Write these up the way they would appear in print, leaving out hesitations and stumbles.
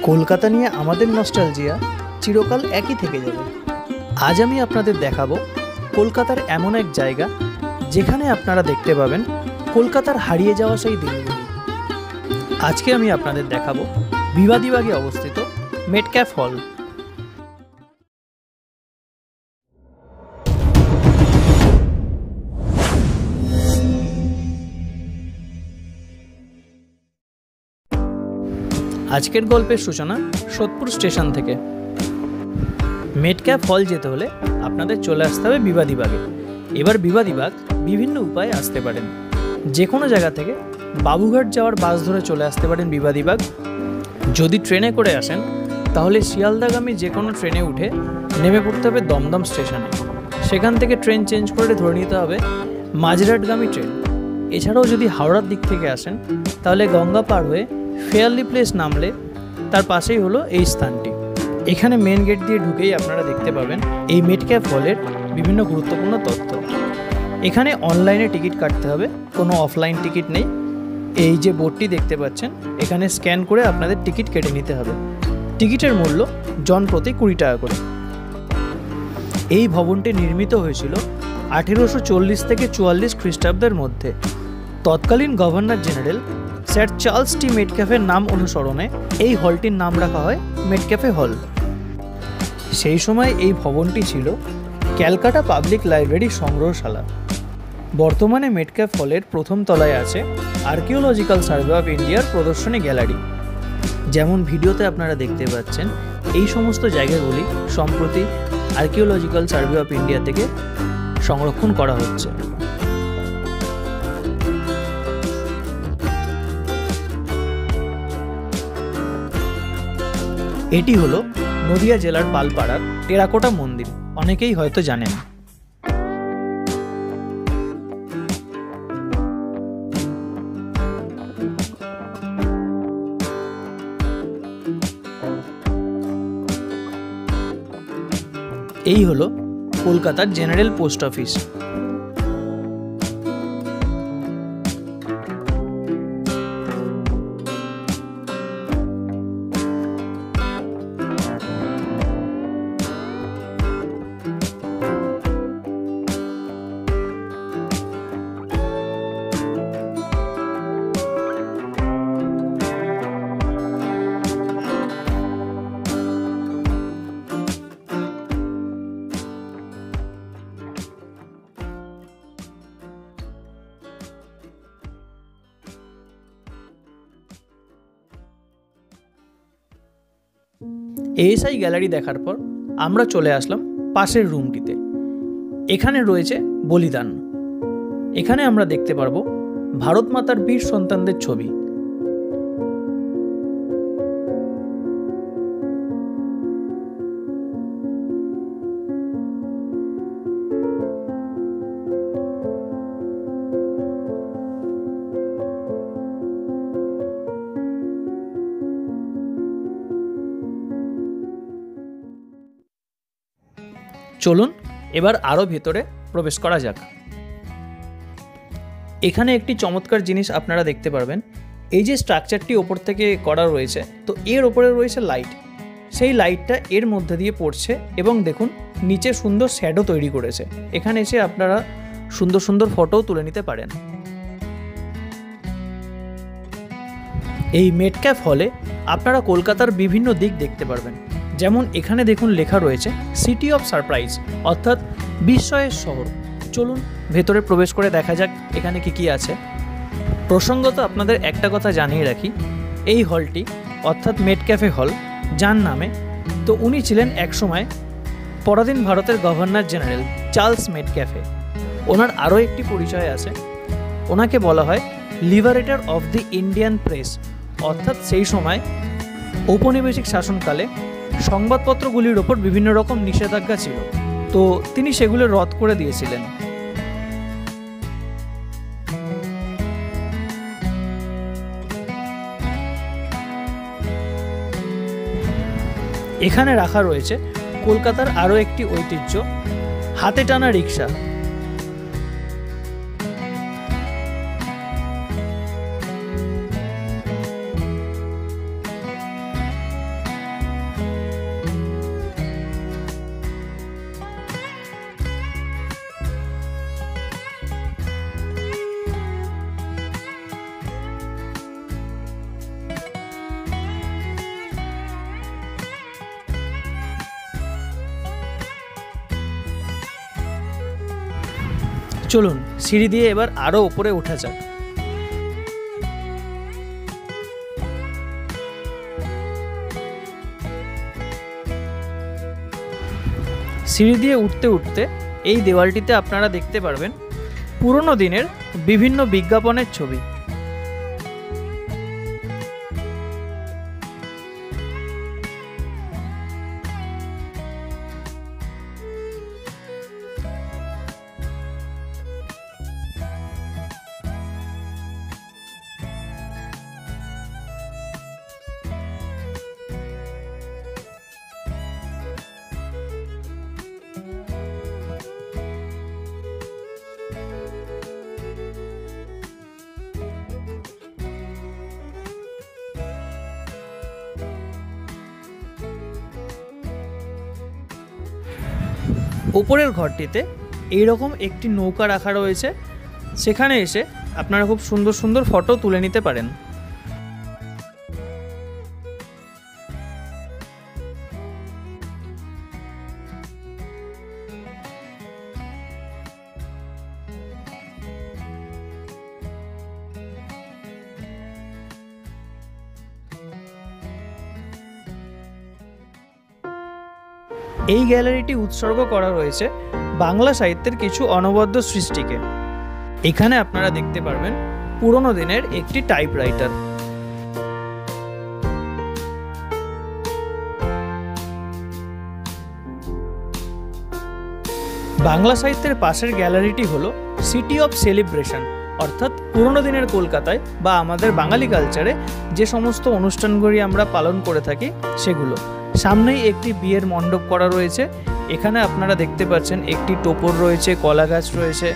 কলকাতা নিয়ে আমাদের নস্টালজিয়া চিরকাল একই থেকে যাবে। আজ আমি আপনাদের দেখাবো কলকাতার এমন এক জায়গা যেখানে আপনারা দেখতে পাবেন কলকাতার হারিয়ে যাওয়া সেই দিনগুলি। আজকে আমি আপনাদের দেখাবো বিবাদীবাগে অবস্থিত মেটক্যাফ হল। আজকের গল্পের সূচনা সোদপুর স্টেশন থেকে। মেটক্যাফ হল যেতে হলে আপনাদের চলে আসতে হবে বিবাদীবাগে। এবার বিবাদীবাগ বিভিন্ন উপায়ে আসতে পারেন। যে কোনো জায়গা থেকে বাবুঘাট যাওয়ার বাস ধরে চলে আসতে পারেন বিবাদীবাগ। যদি ট্রেনে করে আসেন তাহলে শিয়ালদাগামী যে কোনো ট্রেনে উঠে নেমে পড়তে হবে দমদম স্টেশনে। সেখান থেকে ট্রেন চেঞ্জ করে ধরে নিতে হবে মাঝরাটগামী ট্রেন। এছাড়াও যদি হাওড়ার দিক থেকে আসেন তাহলে গঙ্গা পার হয়ে ফেয়ারলি প্লেস নামলে তার পাশেই হলো এই স্থানটি। এখানে মেন গেট দিয়ে ঢুকেই আপনারা দেখতে পাবেন এই মেটক্যাফ হলের বিভিন্ন গুরুত্বপূর্ণ তথ্য। এখানে অনলাইনে টিকিট কাটতে হবে, কোনো অফলাইন টিকিট নেই। এই যে বোর্ডটি দেখতে পাচ্ছেন এখানে স্ক্যান করে আপনাদের টিকিট কেটে নিতে হবে। টিকিটের মূল্য জন প্রতি 20 টাকা করে। এই ভবনটি নির্মিত হয়েছিল 1840 থেকে 44 খ্রিস্টাব্দের মধ্যে। তৎকালীন গভর্নর জেনারেল স্যার চার্লস টি মেটক্যাফের নাম অনুসরণে এই হলটির নাম রাখা হয় মেটক্যাফে হল। সেই সময় এই ভবনটি ছিল ক্যালকাটা পাবলিক লাইব্রেরি সংগ্রহশালা। বর্তমানে মেটক্যাফ হলের প্রথম তলায় আছে আর্কিওলজিক্যাল সার্ভে অফ ইন্ডিয়ার প্রদর্শনী গ্যালারি। যেমন ভিডিওতে আপনারা দেখতে পাচ্ছেন এই সমস্ত জায়গাগুলি সম্প্রতি আর্কিওলজিক্যাল সার্ভে অফ ইন্ডিয়া থেকে সংরক্ষণ করা হচ্ছে। এটি হলো নদিয়া জেলার পালপাড়ার টেরাকোটা মন্দির, অনেকেই হয়তো জানেন। এই হলো কলকাতার general post office. ASI gallery দেখার পর আমরা চলে আসলাম পাশের রুমটিতে। এখানে রয়েছে বলিদান। এখানে আমরা দেখতে পারবো ভারত মাতার বীর সন্তানদের ছবি। চলুন এবার আরও ভেতরে প্রবেশ করা যাক। এখানে একটি চমৎকার জিনিস আপনারা দেখতে পারবেন। এই যে স্ট্রাকচারটি ওপর থেকে করা রয়েছে, তো এর ওপরে রয়েছে লাইট। সেই লাইটটা এর মধ্যে দিয়ে পড়ছে এবং দেখুন নিচে সুন্দর শ্যাডো তৈরি করেছে। এখানে এসে আপনারা সুন্দর সুন্দর ফটোও তুলে নিতে পারেন। এই মেটক্যাফ হলে আপনারা কলকাতার বিভিন্ন দিক দেখতে পারবেন। যেমন এখানে দেখুন লেখা রয়েছে সিটি অফ সারপ্রাইজ, অর্থাৎ বিস্ময়ের শহর। চলুন ভেতরে প্রবেশ করে দেখা যাক এখানে কি কি আছে। প্রসঙ্গত আপনাদের একটা কথা জানিয়ে রাখি, এই হলটি অর্থাৎ মেটক্যাফে হল যার নামে, তো উনি ছিলেন একসময় পরাধীন ভারতের গভর্নর জেনারেল চার্লস মেটক্যাফে। ওনার আরও একটি পরিচয় আছে, ওনাকে বলা হয় liberator of the Indian press, অর্থাৎ সেই সময় ঔপনিবেশিক শাসনকালে সংবাদপত্রগুলির ওপর বিভিন্ন রকম নিষেধাজ্ঞা ছিল, তো তিনি সেগুলো রদ করে দিয়েছিলেন। এখানে রাখা রয়েছে কলকাতার আরও একটি ঐতিহ্য, হাতে টানা রিক্সা। চলুন সিঁড়ি দিয়ে এবার আরও ওপরে ওঠা যাক। সিঁড়ি দিয়ে উঠতে উঠতে এই দেওয়ালটিতে আপনারা দেখতে পারবেন পুরনো দিনের বিভিন্ন বিজ্ঞাপনের ছবি। ওপরের ঘরটিতে এইরকম একটি নৌকা রাখা রয়েছে, সেখানে এসে আপনারা খুব সুন্দর সুন্দর ফটো তুলে নিতে পারেন। এই গ্যালারিটি উৎসর্গ করা রয়েছে বাংলা সাহিত্যের কিছু অনবদ্য সৃষ্টিকে। এখানে আপনারা দেখতে পারবেন পুরনো দিনের একটি টাইপরাইটার। বাংলা সাহিত্যের পাশের গ্যালারিটি হলো সিটি অফ সেলিব্রেশন, অর্থাৎ পুরনো দিনের কলকাতায় বা আমাদের বাঙালি কালচারে যে সমস্ত অনুষ্ঠানগুলি আমরা পালন করে থাকি সেগুলো। সামনেই একটি বিয়ের মণ্ডপ করা রয়েছে, এখানে আপনারা দেখতে পাচ্ছেন একটি টোপর রয়েছে, কলা গাছ রয়েছে।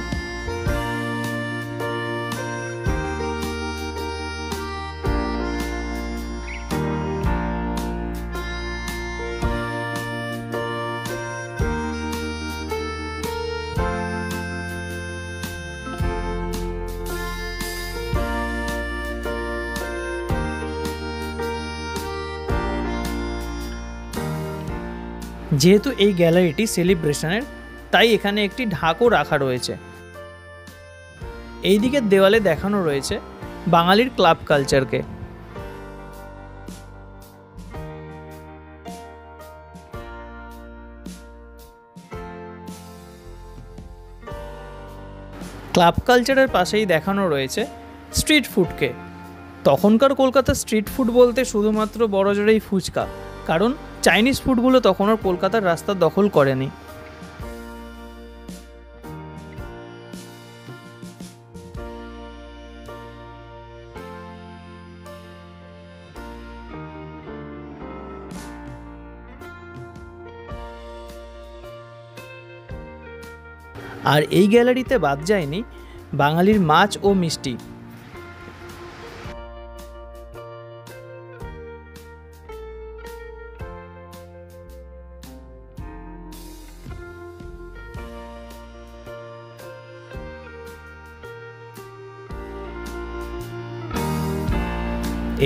যেহেতু এই গ্যালারিটি সেলিব্রেশনের, তাই এখানে একটি ঢাকও রাখা রয়েছে। এই দিকের দেওয়ালে দেখানো রয়েছে বাঙালির ক্লাব কালচারকে। ক্লাব কালচারের পাশেই দেখানো রয়েছে স্ট্রিট ফুডকে। তখনকার কলকাতার স্ট্রিট ফুড বলতে শুধুমাত্র বড়জোরেই ফুচকা, কারণ চাইনিজ ফুডগুলো তখনও কলকাতার রাস্তা দখল করেনি। আর এই গ্যালারিতে বাদ যায়নি বাঙালির মাছ ও মিষ্টি।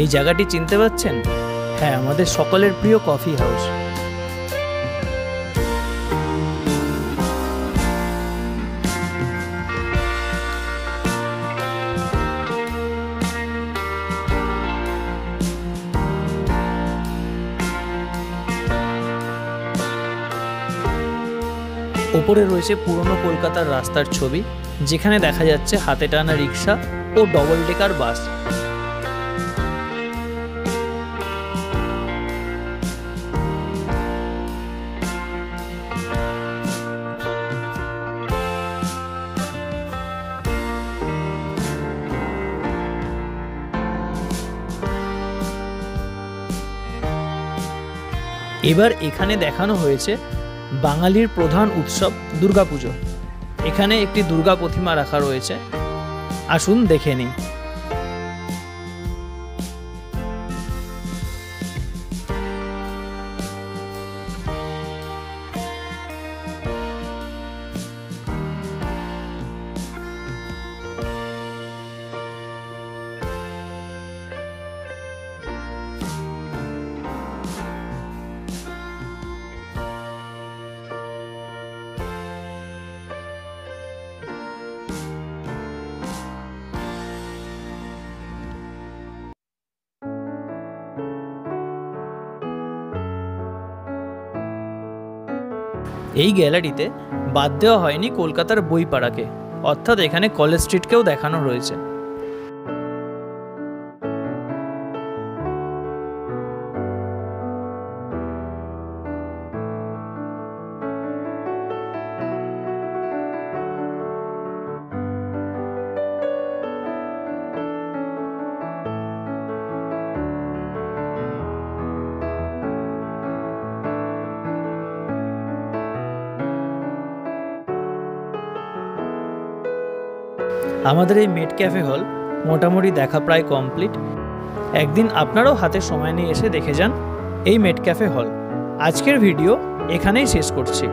এই জায়গাটি চিনতে পারছেন? হ্যাঁ, আমাদের সকলের প্রিয় কফি হাউস। ওপরে রয়েছে পুরনো কলকাতার রাস্তার ছবি, যেখানে দেখা যাচ্ছে হাতে টানা রিক্সা ও ডবল ডেকার বাস। এবার এখানে দেখানো হয়েছে বাঙালির প্রধান উৎসব দুর্গাপুজো। এখানে একটি দুর্গা প্রতিমা রাখা রয়েছে, আসুন দেখে নিই। এই গ্যালারিতে বাদ দেওয়া হয়নি কলকাতার বইপাড়াকে, অর্থাৎ এখানে কলেজ স্ট্রিটকেও দেখানো রয়েছে। আমাদের এই মেড ক্যাফে হল মোটামুটি দেখা প্রায় কমপ্লিট। একদিন আপনারাও হাতে সময় নিয়ে এসে দেখে যান এই মেড ক্যাফে হল। আজকের ভিডিও এখানেই শেষ করছি।